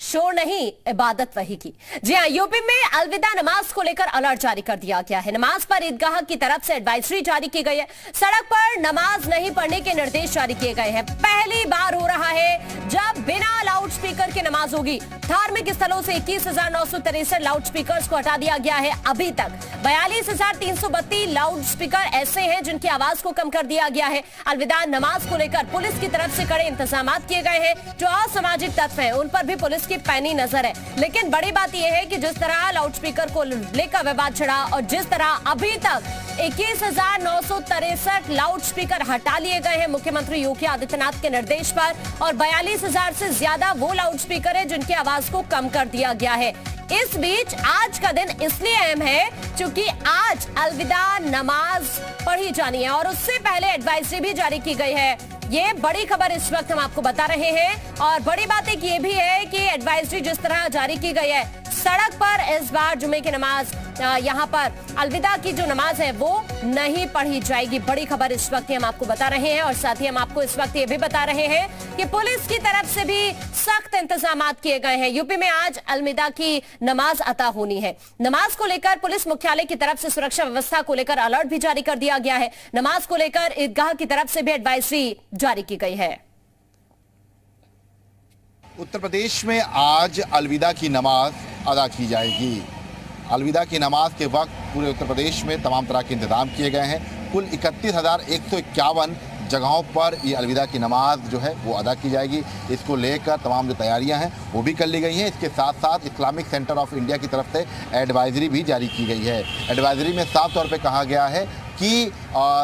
शोर नहीं, इबादत वही की। जी हाँ, यूपी में अलविदा नमाज को लेकर अलर्ट जारी कर दिया गया है। नमाज पर ईदगाह की तरफ से एडवाइजरी जारी की गई है। सड़क पर नमाज नहीं पढ़ने के निर्देश जारी किए गए हैं। पहली बार हो रहा है जब बिना लाउडस्पीकर के नमाज होगी। धार्मिक स्थलों से 21,963 लाउडस्पीकर को हटा दिया गया है। अभी तक 42,332 लाउडस्पीकर ऐसे हैं जिनकी आवाज को कम कर दिया गया है। अलविदा नमाज को लेकर पुलिस की तरफ से कड़े इंतजाम किए गए हैं। जो असामाजिक तत्व हैं उन पर भी पुलिस की पैनी नजर है। लेकिन बड़ी बात यह है कि जिस तरह लाउडस्पीकर को लेकर विवाद छिड़ा और जिस तरह अभी तक 21,963 लाउडस्पीकर हटा लिए गए हैं मुख्यमंत्री योगी आदित्यनाथ के निर्देश पर, और 42,000 से ज्यादा वो लाउडस्पीकर है जिनकी आवाज को कम कर दिया गया है। इस बीच आज का दिन इसलिए अहम है क्योंकि आज अलविदा नमाज पढ़ी जानी है और उससे पहले एडवाइजरी भी जारी की गई है। ये बड़ी खबर इस वक्त हम आपको बता रहे हैं। और बड़ी बात एक ये भी है कि एडवाइजरी जिस तरह जारी की गई है, सड़क पर इस बार जुमे की नमाज, यहाँ पर अलविदा की जो नमाज है वो नहीं पढ़ी जाएगी। बड़ी खबर इस वक्त हम आपको बता रहे हैं। और साथ ही हम आपको इस वक्त ये भी बता रहे हैं कि पुलिस की तरफ से भी सख्त इंतजाम किए गए हैं। यूपी में आज अलविदा की नमाज अता होनी है। नमाज को लेकर पुलिस मुख्यालय की तरफ से सुरक्षा व्यवस्था को लेकर अलर्ट भी जारी कर दिया गया है। नमाज को लेकर ईदगाह की तरफ से भी एडवाइजरी जारी की गई है। उत्तर प्रदेश में आज अलविदा की नमाज अदा की जाएगी। अलविदा की नमाज के वक्त पूरे उत्तर प्रदेश में तमाम तरह के इंतजाम किए गए हैं। कुल 31,151 जगहों पर ये अलविदा की नमाज जो है वो अदा की जाएगी। इसको लेकर तमाम जो तैयारियां हैं वो भी कर ली गई हैं। इसके साथ साथ इस्लामिक सेंटर ऑफ इंडिया की तरफ से एडवाइजरी भी जारी की गई है। एडवाइजरी में साफ तौर पे कहा गया है कि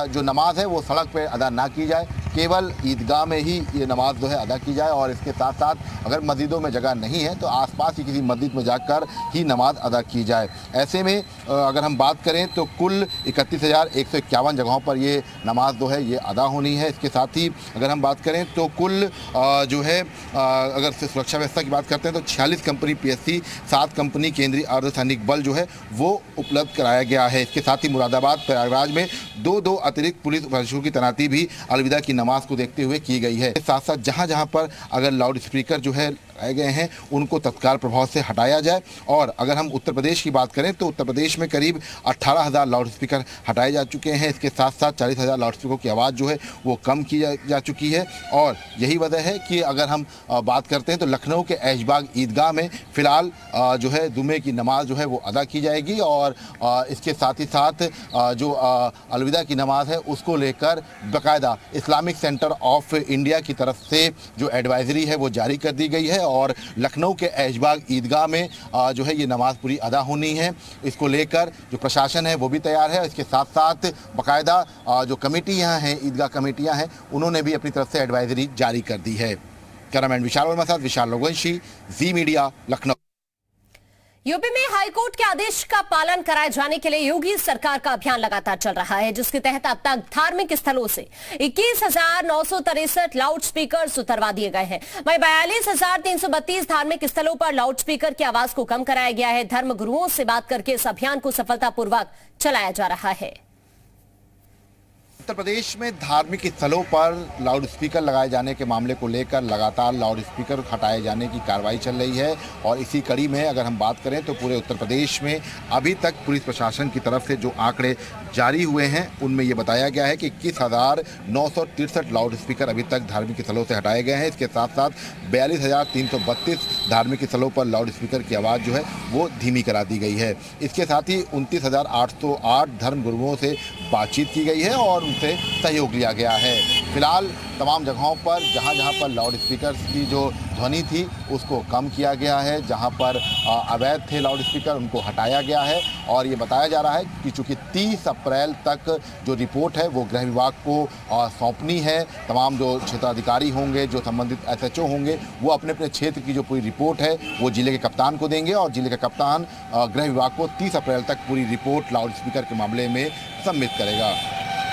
जो नमाज है वो सड़क पे अदा ना की जाए, केवल ईदगाह में ही ये नमाज जो है अदा की जाए। और इसके साथ साथ अगर मस्जिदों में जगह नहीं है तो आसपास की किसी मस्जिद में जाकर ही नमाज अदा की जाए। ऐसे में अगर हम बात करें तो कुल 31,151 जगहों पर ये नमाज जो है ये अदा होनी है। इसके साथ ही अगर हम बात करें तो कुल जो है अगर सुरक्षा व्यवस्था की बात करते हैं तो 46 कंपनी PSC, 7 कंपनी केंद्रीय अर्धसैनिक बल जो है वो उपलब्ध कराया गया है। इसके साथ ही मुरादाबाद, प्रयागराज में दो अतिरिक्त पुलिस बलों की तैनाती भी अलविदा की नमाज को देखते हुए की गई है। साथ साथ जहां जहां पर अगर लाउड स्पीकर जो है रह गए हैं उनको तत्काल प्रभाव से हटाया जाए। और अगर हम उत्तर प्रदेश की बात करें तो उत्तर प्रदेश में करीब 18,000 लाउड स्पीकर हटाए जा चुके हैं। इसके साथ साथ 40,000 लाउड स्पीकर की आवाज़ जो है वो कम की जा चुकी है। और यही वजह है कि अगर हम बात करते हैं तो लखनऊ के ऐशबाग ईदगाह में फ़िलहाल जो है जुमे की नमाज जो है वो अदा की जाएगी। और इसके साथ ही साथ जो अलविदा की नमाज है उसको लेकर बाकायदा इस्लामिक सेंटर ऑफ इंडिया की तरफ से जो एडवाइजरी है वो जारी कर दी गई है। और लखनऊ के ऐशबाग ईदगाह में जो है ये नमाज पूरी अदा होनी है। इसको लेकर जो प्रशासन है वो भी तैयार है। इसके साथ साथ बाकायदा जो कमेटियां हैं, ईदगाह कमेटियां हैं, उन्होंने भी अपनी तरफ से एडवाइजरी जारी कर दी है। कैमरामैन विशाल वर्मा साथ विशाल लोगवंशी, जी मीडिया, लखनऊ। यूपी में हाईकोर्ट के आदेश का पालन कराए जाने के लिए योगी सरकार का अभियान लगातार चल रहा है, जिसके तहत अब तक धार्मिक स्थलों से 21,963 लाउड स्पीकर उतरवा दिए गए हैं। वहीं 42,332 धार्मिक स्थलों पर लाउड स्पीकर की आवाज को कम कराया गया है। धर्म गुरुओं से बात करके इस अभियान को सफलतापूर्वक चलाया जा रहा है। उत्तर प्रदेश में धार्मिक स्थलों पर लाउड स्पीकर लगाए जाने के मामले को लेकर लगातार लाउड स्पीकर हटाए जाने की कार्रवाई चल रही है। और इसी कड़ी में अगर हम बात करें तो पूरे उत्तर प्रदेश में अभी तक पुलिस प्रशासन की तरफ से जो आंकड़े जारी हुए हैं उनमें ये बताया गया है कि 21,963 लाउड स्पीकर अभी तक धार्मिक स्थलों से हटाए गए हैं। इसके साथ साथ 42,332 धार्मिक स्थलों पर लाउड स्पीकर की आवाज़ जो है वो धीमी करा दी गई है। इसके साथ ही 29,808 धर्म गुरुओं से बातचीत की गई है और से सहयोग लिया गया है। फिलहाल तमाम जगहों पर जहां पर लाउड स्पीकर की जो ध्वनि थी उसको कम किया गया है। जहां पर अवैध थे लाउड स्पीकर उनको हटाया गया है। और ये बताया जा रहा है कि चूंकि 30 अप्रैल तक जो रिपोर्ट है वो गृह विभाग को सौंपनी है। तमाम जो क्षेत्राधिकारी होंगे, जो संबंधित SHO होंगे, वो अपने अपने क्षेत्र की जो पूरी रिपोर्ट है वो जिले के कप्तान को देंगे और जिले का कप्तान गृह विभाग को 30 अप्रैल तक पूरी रिपोर्ट लाउड स्पीकर के मामले में सबमिट करेगा।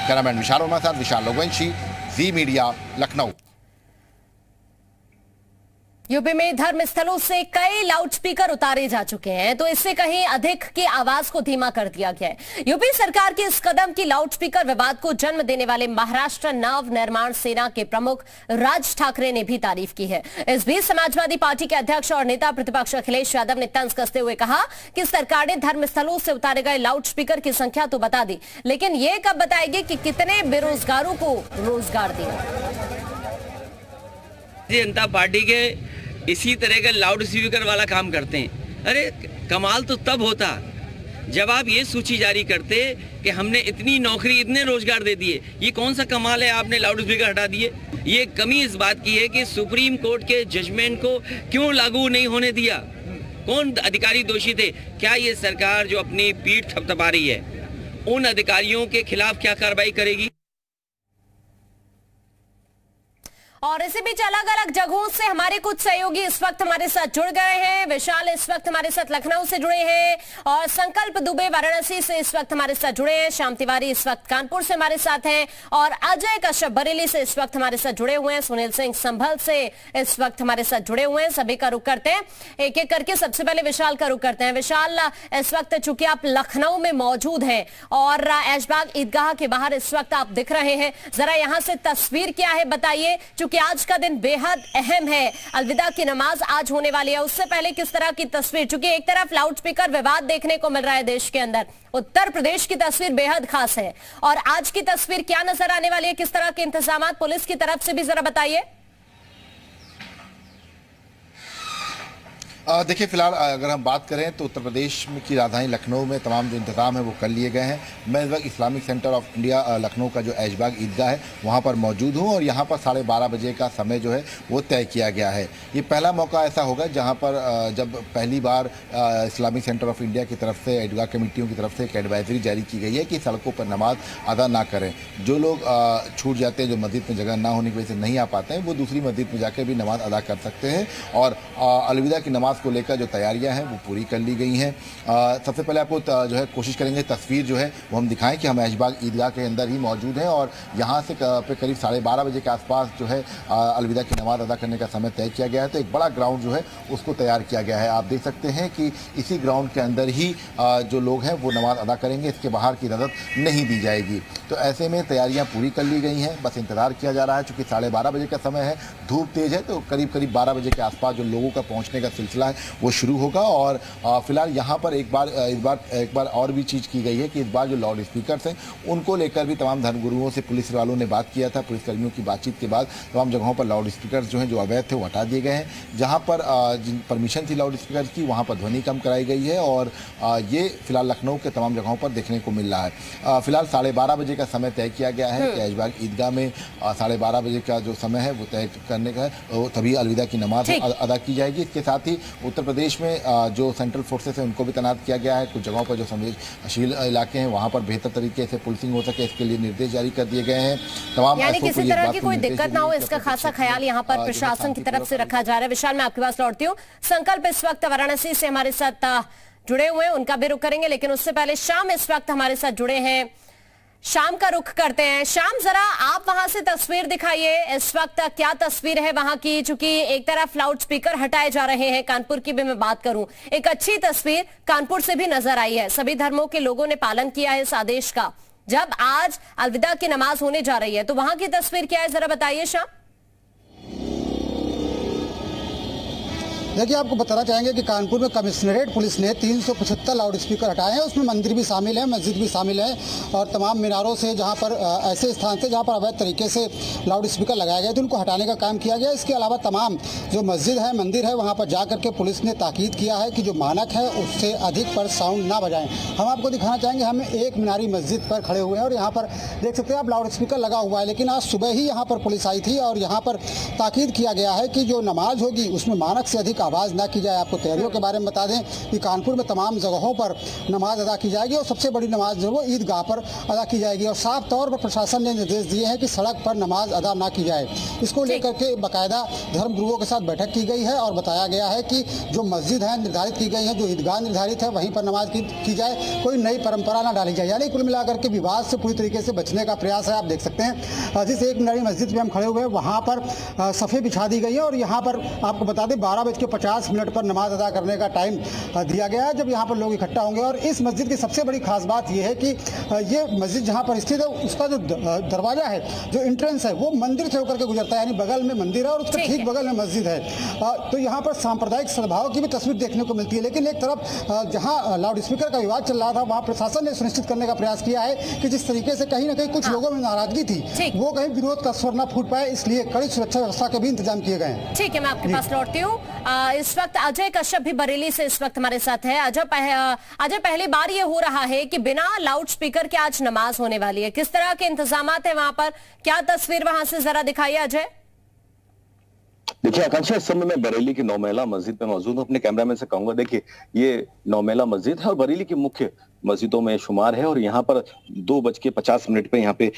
कैमरामैन विशाल वर्मा साथ विशाल लोगवंशी, जी मीडिया, लखनऊ। यूपी में धर्म स्थलों से कई लाउडस्पीकर उतारे जा चुके हैं, तो इससे कहीं अधिक की आवाज को धीमा कर दिया गया है। यूपी सरकार के इस कदम की लाउडस्पीकर विवाद को जन्म देने वाले महाराष्ट्र नव निर्माण सेना के प्रमुख राज ठाकरे ने भी तारीफ की है। इस बीच समाजवादी पार्टी के अध्यक्ष और नेता प्रतिपक्ष अखिलेश यादव ने तंज कसते हुए कहा कि सरकार ने धर्म स्थलों से उतारे गए लाउडस्पीकर की संख्या तो बता दी, लेकिन ये कब बताएगी कि कितने बेरोजगारों को रोजगार दिया। जनता पार्टी के इसी तरह का लाउड स्पीकर वाला काम करते हैं। अरे कमाल तो तब होता जब आप ये सूची जारी करते कि हमने इतनी नौकरी, इतने रोजगार दे दिए। ये कौन सा कमाल है, आपने लाउड स्पीकर हटा दिए। ये कमी इस बात की है कि सुप्रीम कोर्ट के जजमेंट को क्यों लागू नहीं होने दिया। कौन अधिकारी दोषी थे? क्या ये सरकार जो अपनी पीठ थपथपा रही है, उन अधिकारियों के खिलाफ क्या कार्रवाई करेगी? और इसी बीच अलग अलग जगहों से हमारे कुछ सहयोगी इस वक्त हमारे साथ जुड़ गए हैं। विशाल इस वक्त हमारे साथ लखनऊ से जुड़े हैं और संकल्प दुबे वाराणसी से इस वक्त हमारे साथ जुड़े हैं। श्याम तिवारी इस वक्त कानपुर से हमारे साथ हैं और अजय कश्यप बरेली से इस वक्त हमारे साथ जुड़े हुए हैं। सुनील सिंह संभल से इस वक्त हमारे साथ जुड़े हुए हैं। सभी का रुख करते हैं एक एक करके। सबसे पहले विशाल का रुख करते हैं। विशाल, इस वक्त चूंकि आप लखनऊ में मौजूद हैं और ऐशबाग ईदगाह के बाहर इस वक्त आप दिख रहे हैं, जरा यहां से तस्वीर क्या है बताइए, कि आज का दिन बेहद अहम है। अलविदा की नमाज आज होने वाली है, उससे पहले किस तरह की तस्वीर, क्योंकि एक तरफ लाउडस्पीकर विवाद देखने को मिल रहा है देश के अंदर, उत्तर प्रदेश की तस्वीर बेहद खास है और आज की तस्वीर क्या नजर आने वाली है, किस तरह के इंतजाम पुलिस की तरफ से भी जरा बताइए। देखिए, फिलहाल अगर हम बात करें तो उत्तर प्रदेश की राजधानी लखनऊ में तमाम जो इंतजाम है वो कर लिए गए हैं। मैं इस वक्त Islamic centre of India Lucknow का जो ऐशबाग ईदगाह है वहाँ पर मौजूद हूँ और यहाँ पर 12:30 बजे का समय जो है वो तय किया गया है। ये पहला मौका ऐसा होगा जहाँ पर जब पहली बार इस्लामिक सेंटर ऑफ इंडिया की तरफ से, ईदगाह कमेटियों की तरफ से एक एडवाइजरी जारी की गई है कि सड़कों पर नमाज अदा ना करें। जो लोग छूट जाते हैं, जो मस्जिद में जगह ना होने की वजह से नहीं आ पाते हैं, वो दूसरी मस्जिद में जाकर भी नमाज अदा कर सकते हैं। और अलविदा की नमाज को लेकर जो तैयारियां हैं वो पूरी कर ली गई हैं। सबसे पहले आपको जो है कोशिश करेंगे तस्वीर जो है वो हम दिखाएं कि हम ऐशबाग ईदगाह के अंदर ही मौजूद हैं और यहाँ से करीब 12:30 बजे के आसपास जो है अलविदा की नमाज अदा करने का समय तय किया गया है। तो एक बड़ा ग्राउंड जो है उसको तैयार किया गया है। आप देख सकते हैं कि इसी ग्राउंड के अंदर ही जो लोग हैं वो नमाज अदा करेंगे, इसके बाहर की इजाज़त नहीं दी जाएगी। तो ऐसे में तैयारियाँ पूरी कर ली गई हैं, बस इंतजार किया जा रहा है। चूँकि 12:30 बजे का समय है, धूप तेज़ है, तो करीब 12 बजे के आसपास जो लोगों का पहुँचने का सिलसिला है वो शुरू होगा। और फिलहाल यहाँ पर एक बार और भी चीज़ की गई है कि इस बार जो लाउड स्पीकर्स हैं उनको लेकर भी तमाम धर्मगुरुओं से पुलिस वालों ने बात किया था। पुलिसकर्मियों की बातचीत के बाद तमाम जगहों पर लाउड स्पीकर्स जो हैं जो अवैध थे वो हटा दिए गए हैं। जहाँ पर जिन परमिशन थी लाउड स्पीकर की वहाँ पर ध्वनि कम कराई गई है और ये फिलहाल लखनऊ के तमाम जगहों पर देखने को मिल रहा है। फिलहाल 12:30 बजे का समय तय किया गया है कि ऐशबाग ईदगाह में 12:30 बजे का जो समय है वो तय करने का है, तभी अलविदा की नमाज अदा की जाएगी। इसके साथ ही उत्तर प्रदेश में जो सेंट्रल फोर्सेस है उनको भी तैनात किया गया है। कुछ जगहों पर जो संवेदनशील इलाके हैं वहां पर बेहतर तरीके से पुलिसिंग हो सके, इसके लिए निर्देश जारी कर दिए गए हैं। तमाम यानी किसी तरह की कोई दिक्कत ना हो, इसका खासा ख्याल यहाँ पर प्रशासन की तरफ से रखा जा रहा है। विशाल, मैं आपके पास लौटती हूँ। संकल्प इस वक्त वाराणसी से हमारे साथ जुड़े हुए हैं, उनका भी रुख करेंगे, लेकिन उससे पहले शाम इस वक्त हमारे साथ जुड़े हैं। शाम का रुख करते हैं। शाम, जरा आप वहां से तस्वीर दिखाइए, इस वक्त क्या तस्वीर है वहां की, चूंकि एक तरफ लाउड स्पीकर हटाए जा रहे हैं। कानपुर की भी मैं बात करूं, एक अच्छी तस्वीर कानपुर से भी नजर आई है। सभी धर्मों के लोगों ने पालन किया है इस आदेश का। जब आज अलविदा की नमाज होने जा रही है तो वहां की तस्वीर क्या है, जरा बताइए शाम। देखिए, आपको बताना चाहेंगे कि कानपुर में कमिश्नरेट पुलिस ने 375 लाउड स्पीकर हटाए हैं। उसमें मंदिर भी शामिल है, मस्जिद भी शामिल है और तमाम मीनारों से जहां पर ऐसे स्थान थे जहां पर अवैध तरीके से लाउड स्पीकर लगाए गए थे उनको हटाने का काम किया गया। इसके अलावा तमाम जो मस्जिद है, मंदिर है, वहां पर जा करके पुलिस ने ताकीद किया है कि जो मानक है उससे अधिक पर साउंड ना बजाएं। हम आपको दिखाना चाहेंगे, हम एक मीनारी मस्जिद पर खड़े हुए हैं और यहाँ पर देख सकते हैं आप लाउड स्पीकर लगा हुआ है, लेकिन आज सुबह ही यहाँ पर पुलिस आई थी और यहाँ पर ताकीद किया गया है कि जो नमाज होगी उसमें मानक से अधिक आवाज़ ना की जाए। आपको तैयारियों के बारे में बता दें कि कानपुर में तमाम जगहों पर नमाज अदा की जाएगी और सबसे बड़ी नमाज जो है वो ईदगाह पर अदा की जाएगी। और साफ तौर पर प्रशासन ने निर्देश दिए हैं कि सड़क पर नमाज अदा ना की जाए। इसको लेकर के बाकायदा धर्म गुरुओं के साथ बैठक की गई है और बताया गया है कि जो मस्जिद है निर्धारित की गई है, जो ईदगाह निर्धारित है वहीं पर नमाज की जाए, कोई नई परंपरा ना डाली जाए। यानी कुल मिलाकर के विवाद से पूरी तरीके से बचने का प्रयास है। आप देख सकते हैं जिस एक नई मस्जिद में हम खड़े हुए हैं वहाँ पर सफ़े बिछा दी गई है और यहाँ पर आपको बता दें 12:50 पर नमाज अदा करने का टाइम दिया गया है जब यहाँ पर लोग इकट्ठा होंगे। और इस मस्जिद की सबसे बड़ी खास बात यह है कि ये मस्जिद जहाँ पर स्थित है उसका जो दरवाजा है, जो एंट्रेंस है, वो मंदिर से होकर के गुजरता है। यानी बगल में मंदिर है और उसके ठीक बगल में मस्जिद है। तो यहाँ पर सांप्रदायिक सद्भाव की भी तस्वीर देखने को मिलती है। लेकिन एक तरफ जहाँ लाउड स्पीकर का विवाद चल रहा था वहाँ प्रशासन ने सुनिश्चित करने का प्रयास किया है कि जिस तरीके से कहीं ना कहीं कुछ लोगों में नाराजगी थी वो कहीं विरोध का स्वर न फूट पाए, इसलिए कड़ी सुरक्षा व्यवस्था के भी इंतजाम किए गए हैं। ठीक है, मैं आपके पास लौटती हूँ। इस वक्त अजय कश्यप भी बरेली से इस वक्त हमारे साथ है। अजय, पहली बार ये हो रहा है कि बिना लाउड स्पीकर के आज नमाज होने वाली है। किस तरह के इंतजामात है वहां पर, क्या तस्वीर वहां से जरा दिखाइए अजय। देखिए आकांक्षा, इस समय मैं बरेली की नौमेला मस्जिद में मौजूद हूँ। अपने कैमरामैन से कहूंगा, देखिए ये नौमेला मस्जिद है और बरेली की मुख्य मस्जिदों में शुमार है और यहाँ पर 2:50 पे यहाँ पे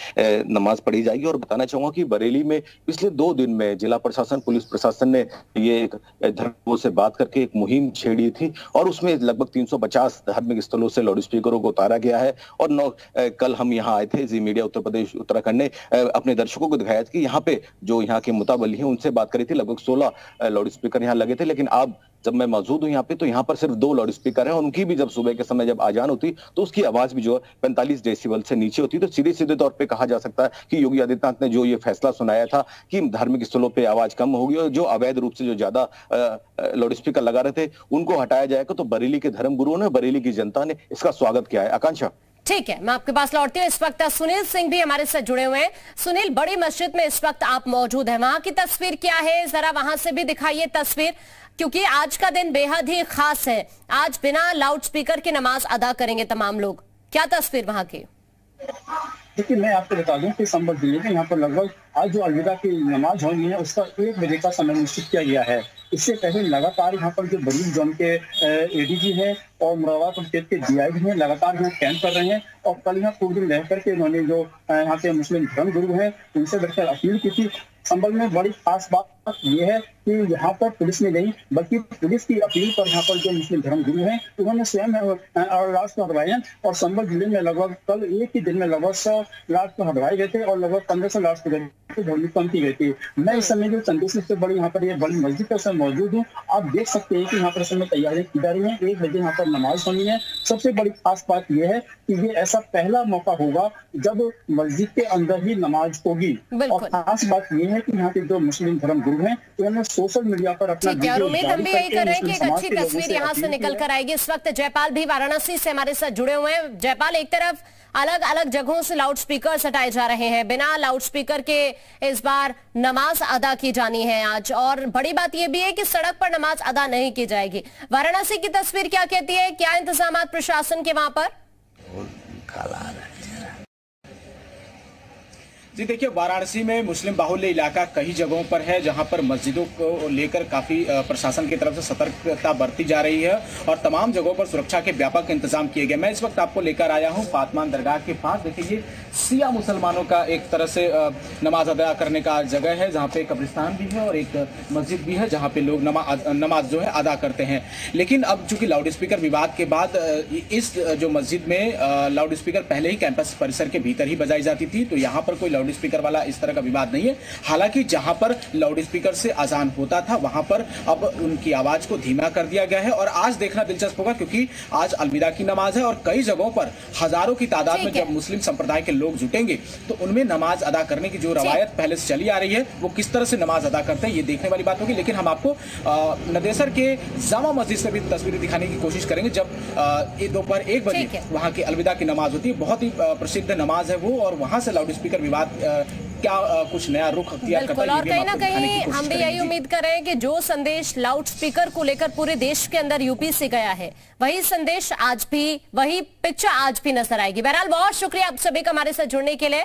नमाज पढ़ी जाएगी। और बताना चाहूंगा कि बरेली में पिछले 2 दिन में जिला प्रशासन, पुलिस प्रशासन ने ये धर्मों से बात करके एक मुहिम छेड़ी थी और उसमें लगभग 350 धार्मिक स्थलों से लाउड स्पीकरों को उतारा गया है। और कल हम यहाँ आए थे, जी मीडिया उत्तर प्रदेश उत्तराखंड ने अपने दर्शकों को दिखाया कि यहाँ पे जो यहाँ के मुताबली है उनसे बात करी थी। लगभग 16 लाउड स्पीकर यहाँ लगे थे, लेकिन अब जब मैं मौजूद हूँ यहाँ पे तो यहाँ पर सिर्फ 2 लाउड स्पीकर हैं और उनकी भी जब सुबह के समय जब आजान होती तो उसकी आवाज भी जो है 45 डेसिबल से नीचे होती। तो सीधे तौर पे कहा जा सकता है कि योगी आदित्यनाथ ने जो ये फैसला सुनाया था कि धार्मिक स्थलों पे आवाज कम होगी और जो अवैध रूप से जो ज्यादा लाउड स्पीकर लगा रहे थे उनको हटाया जाएगा। तो बरेली के धर्म गुरुओं ने, बरेली की जनता ने इसका स्वागत किया है। आकांक्षा, ठीक है, मैं आपके पास लौटती हूँ। इस वक्त सुनील सिंह भी हमारे साथ जुड़े हुए हैं। सुनील, बड़ी मस्जिद में इस वक्त आप मौजूद हैं, वहां की तस्वीर क्या है, जरा वहां से भी दिखाइए तस्वीर, क्योंकि आज का दिन बेहद ही खास है। आज बिना लाउड स्पीकर की नमाज अदा करेंगे तमाम लोग, क्या तस्वीर वहां की? देखिए, मैं आपको बता दूं कि संभल जिले में यहाँ पर लगभग आज जो अलविदा की नमाज होनी है उसका 1 बजे का समय निश्चित किया गया है। इससे पहले लगातार यहाँ पर जो बरेली जोन के एडीजी है और मुरादाबाद स्टेट के डीआईजी हैं लगातार यहाँ कैंप कर रहे हैं। और कल यहाँ पूरे दिन रह करके उन्होंने जो यहाँ के मुस्लिम धर्म गुरु हैं उनसे बैठकर अपील की थी। संभल में बड़ी खास बात यह है कि यहाँ पर पुलिस ने नहीं बल्कि पुलिस की अपील पर यहाँ पर जो मुस्लिम धर्म गुरु हैं उन्होंने स्वयं लाश को हटवाए हैं। और संभल जिले में लगभग कल एक ही दिन में लगभग 100 लाश को हटवाए गए थे और लगभग 1500 लाश को कम की गई थी। मैं इस समय जो चंदेश्वर से बड़ी यहाँ पर ये बड़ी मस्जिद पर समय मौजूद हूँ। आप देख सकते हैं कि यहाँ पर समय तैयारी की जा रही है। 1 बजे यहाँ पर नमाज होनी है। सबसे बड़ी खास बात यह है कि ये ऐसा पहला मौका होगा जब मस्जिद के अंदर ही नमाज होगी। और खास बात यह है कि यहाँ के जो मुस्लिम धर्म गुरु हैं उन्होंने सोशल मीडिया पर अपना वीडियो उम्मीद हम भी यही कर रहे हैं कि एक अच्छी तस्वीर यहाँ से निकल कर आएगी। इस वक्त जयपाल भी वाराणसी से हमारे साथ जुड़े हुए हैं। जयपाल, एक तरफ अलग अलग जगहों से लाउड स्पीकर हटाए जा रहे हैं, बिना लाउड स्पीकर के इस बार नमाज अदा की जानी है आज, और बड़ी बात यह भी है कि सड़क पर नमाज अदा नहीं की जाएगी। वाराणसी की तस्वीर क्या कहती है, क्या इंतजाम प्रशासन के वहां पर? जी देखिए, वाराणसी में मुस्लिम बाहुल्य इलाका कई जगहों पर है जहां पर मस्जिदों को लेकर काफ़ी प्रशासन की तरफ से सतर्कता बरती जा रही है और तमाम जगहों पर सुरक्षा के व्यापक इंतजाम किए गए। मैं इस वक्त आपको लेकर आया हूं फातमान दरगाह के पास। देखिए, ये सिया मुसलमानों का एक तरह से नमाज अदा करने का जगह है जहाँ पे कब्रिस्तान भी है और एक मस्जिद भी है जहाँ पे लोग नमाज जो है अदा करते हैं। लेकिन अब चूंकि लाउड स्पीकर विवाद के बाद इस जो मस्जिद में लाउड स्पीकर पहले ही कैंपस परिसर के भीतर ही बजाई जाती थी, तो यहाँ पर कोई लाउड स्पीकर वाला इस तरह का विवाद नहीं है। हालांकि जहां पर लाउड स्पीकर से अजान होता था वहां पर अब उनकी आवाज को धीमा कर दिया गया है। और आज देखना दिलचस्प होगा क्योंकि आज अलविदा की नमाज है और कई जगहों पर हजारों की तादाद में जब मुस्लिम संप्रदाय के लोग जुटेंगे तो उनमें नमाज अदा करने की जो रवायत पहले से चली आ रही है वो किस तरह से नमाज अदा करते हैं ये देखने वाली बात होगी। लेकिन हम आपको नदेसर के जामा मस्जिद से भी तस्वीरें दिखाने की कोशिश करेंगे जब दोपहर 1 बजे वहां की अलविदा की नमाज होती है। बहुत ही प्रसिद्ध नमाज है वो और वहां से लाउड स्पीकर विवाद क्या कुछ नया रुख अख्तियार करता है। और कहीं ना कहीं हम भी यही उम्मीद कर रहे हैं कि जो संदेश लाउड स्पीकर को लेकर पूरे देश के अंदर यूपी से गया है वही संदेश आज भी, वही पिक्चर आज भी नजर आएगी। बहरहाल बहुत शुक्रिया आप सभी का हमारे साथ जुड़ने के लिए।